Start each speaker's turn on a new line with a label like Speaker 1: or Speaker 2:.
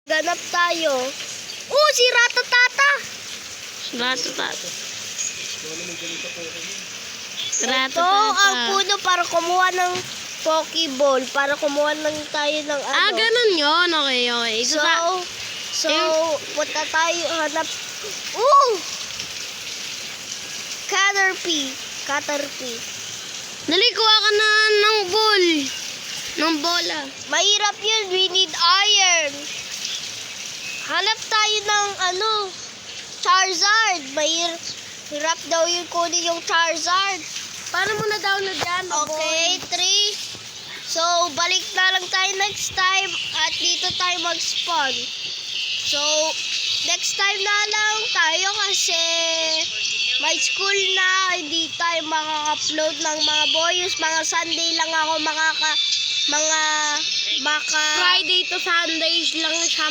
Speaker 1: Ganap tayo. Oh, si Ratatata.
Speaker 2: Ratatata.
Speaker 1: Ito ang puno para kumuha ng Pokeball. Para kumuha lang tayo ng ano.
Speaker 2: Ah, ganun yun. Okay, okay.
Speaker 1: So, punta tayo hanap. Oh! Caterpie.
Speaker 2: Dali, kuha ka na ng ball. Ng bola.
Speaker 1: Mahirap yun. We need iron. Hanap tayo ng Charizard. Mahirap daw yun kunin yung Charizard.
Speaker 2: Paano mo na-download yan?
Speaker 1: Okay, 3. So, balik na lang tayo next time at dito tayo mag-spawn. So, next time na lang tayo kasi may school na, hindi tayo makaka-upload ng mga boyos. Mga Sunday lang ako Friday to Sundays lang siya